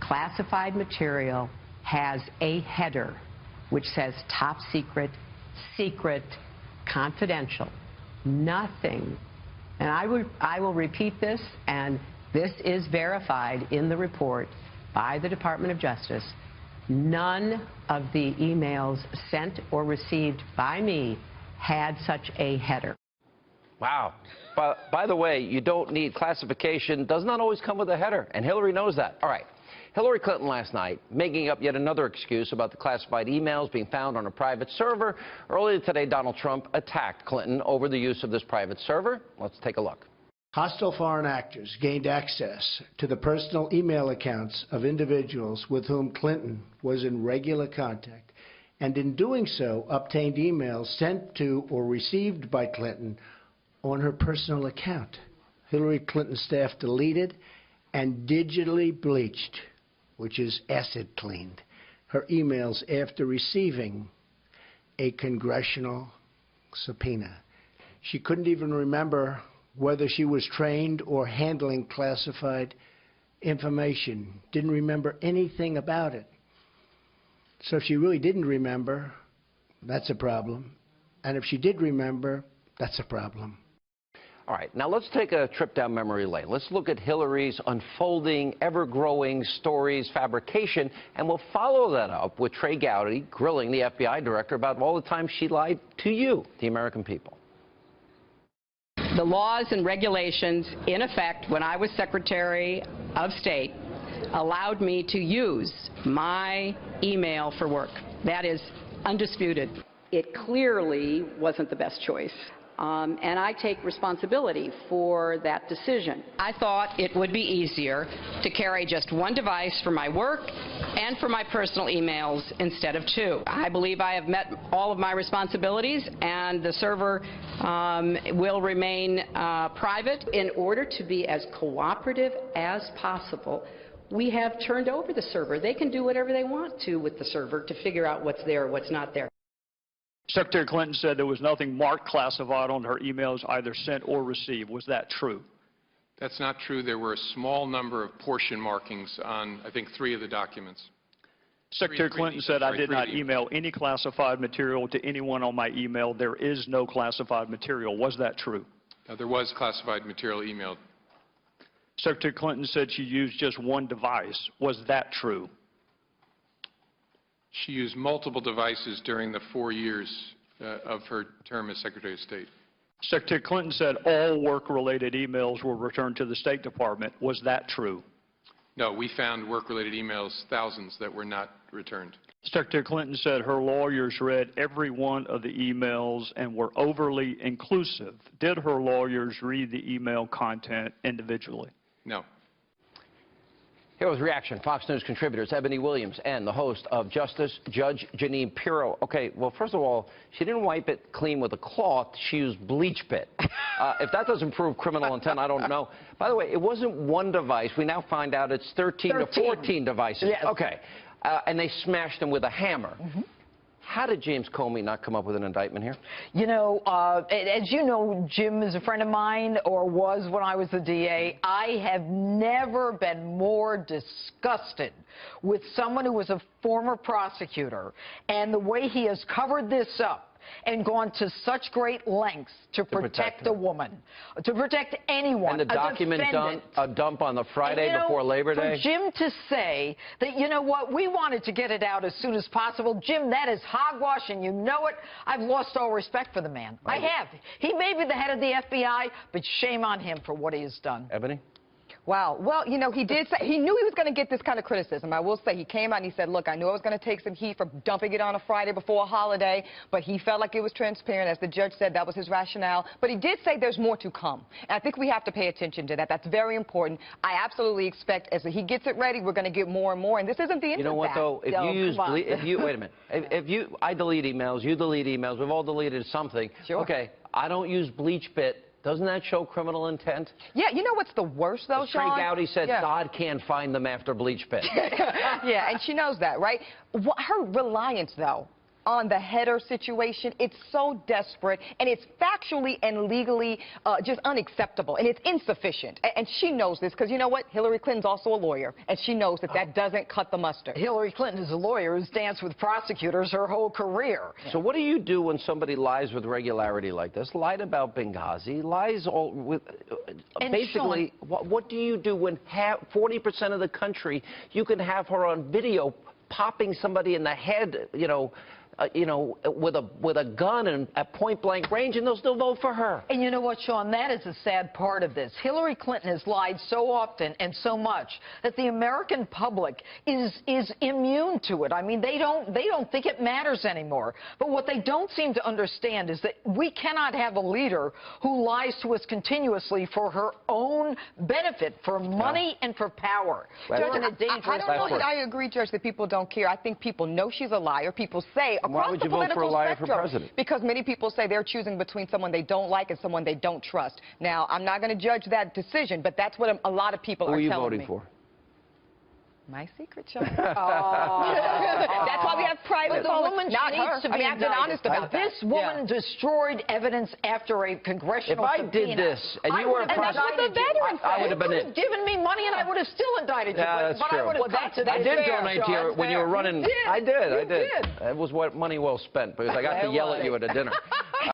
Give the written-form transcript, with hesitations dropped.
classified material has a header which says top secret, secret, confidential. Nothing. And I will repeat this, and this is verified in the report by the Department of Justice. None of the emails sent or received by me had such a header. Wow. By the way, you don't need classification. Does not always come with a header, and Hillary knows that. All right. Hillary Clinton last night making up yet another excuse about the classified emails being found on a private server. Earlier today, Donald Trump attacked Clinton over the use of this private server. Let's take a look. Hostile foreign actors gained access to the personal email accounts of individuals with whom Clinton was in regular contact, and in doing so, obtained emails sent to or received by Clinton on her personal account. Hillary Clinton's staff deleted and digitally bleached, which is acid cleaned, her emails after receiving a congressional subpoena. She couldn't even remember whether she was trained or handling classified information. Didn't remember anything about it. So if she really didn't remember, that's a problem. And if she did remember, that's a problem. All right, now let's take a trip down memory lane. Let's look at Hillary's unfolding, ever-growing stories, fabrication, and we'll follow that up with Trey Gowdy grilling the FBI director about all the times she lied to you, the American people. The laws and regulations in effect when I was Secretary of State allowed me to use my email for work. That is undisputed. It clearly wasn't the best choice. And I take responsibility for that decision. I thought it would be easier to carry just one device for my work and for my personal emails instead of two. I believe I have met all of my responsibilities, and the server will remain private. In order to be as cooperative as possible, we have turned over the server. They can do whatever they want to with the server to figure out what's there or what's not there. Secretary Clinton said there was nothing marked classified on her emails either sent or received. Was that true? That's not true. There were a small number of portion markings on, I think, 3 of the documents. Secretary Clinton said, I did not email any classified material to anyone on my email. There is no classified material. Was that true? There was classified material emailed. Secretary Clinton said she used just one device. Was that true? She used multiple devices during the 4 years of her term as Secretary of State. Secretary Clinton said all work-related emails were returned to the State Department. Was that true? No, we found work-related emails, thousands, that were not returned. Secretary Clinton said her lawyers read every one of the emails and were overly inclusive. Did her lawyers read the email content individually? No. Here was reaction. Fox News contributors Ebony Williams and the host of Justice Judge Jeanine Pirro. Okay, well, first of all, she didn't wipe it clean with a cloth. She used bleach bit. If that doesn't prove criminal intent, I don't know. By the way, it wasn't one device. We now find out it's 13 to 14 devices. Yes. Okay, and they smashed them with a hammer. Mm-hmm. How did James Comey not come up with an indictment here? You know, as you know, Jim is a friend of mine, or was when I was the DA. I have never been more disgusted with someone who was a former prosecutor and the way he has covered this up and gone to such great lengths to protect a woman, to protect anyone, and the document dump on the Friday before Labor Day. For Jim to say that, you know what, we wanted to get it out as soon as possible, Jim, that is hogwash, and you know it. I've lost all respect for the man. I have. He may be the head of the FBI, but shame on him for what he has done. Ebony? Wow. Well, you know, he did say he knew he was going to get this kind of criticism. I will say he came out and he said, look, I knew I was going to take some heat for dumping it on a Friday before a holiday, but he felt like it was transparent. As the judge said, that was his rationale. But he did say there's more to come. And I think we have to pay attention to that. That's very important. I absolutely expect as he gets it ready, we're going to get more and more. And this isn't the end of that. You know what, though? If you use, wait a minute. I delete emails, you delete emails, we've all deleted something. Sure. Okay, I don't use bleach bit. Doesn't that show criminal intent? Yeah, you know what's the worst, though, Sean? Trey Gowdy said God can't find them after bleach pit. Yeah, and she knows that, right? Her reliance, though, on the header situation. It's so desperate, and it's factually and legally just unacceptable, and it's insufficient. And she knows this because, you know what? Hillary Clinton's also a lawyer, and she knows that that doesn't cut the mustard. Hillary Clinton is a lawyer who's danced with prosecutors her whole career. So what do you do when somebody lies with regularity like this? Lied about Benghazi, lies all with basically. What do you do when 40% of the country you can have her on video popping somebody in the head, with a gun and at point-blank range, and they'll still vote for her? And you know what, Sean? That is a sad part of this. Hillary Clinton has lied so often and so much that the American public is immune to it. I mean, they don't think it matters anymore. But what they don't seem to understand is that we cannot have a leader who lies to us continuously for her own benefit, for money and for power. Judge, We're in a dangerous I don't know that I agree, Judge, that people don't care. I think people know she's a liar. People say Why would you vote for a liar for president? Because many people say they're choosing between someone they don't like and someone they don't trust. Now, I'm not going to judge that decision, but that's what a lot of people are telling me. Who are you voting for? My secret, John. That's why we have private votes, not her. I mean, I've been honest about that. This woman destroyed evidence after a congressional subpoena. If I did this and you were a prosecutor, and that's what the veterans I would have been in. Given me money and I would have still indicted you. Yeah, that's but true. I would have got to I did donate to you when you were running. I did. It was money well spent because I got to yell at you at a dinner.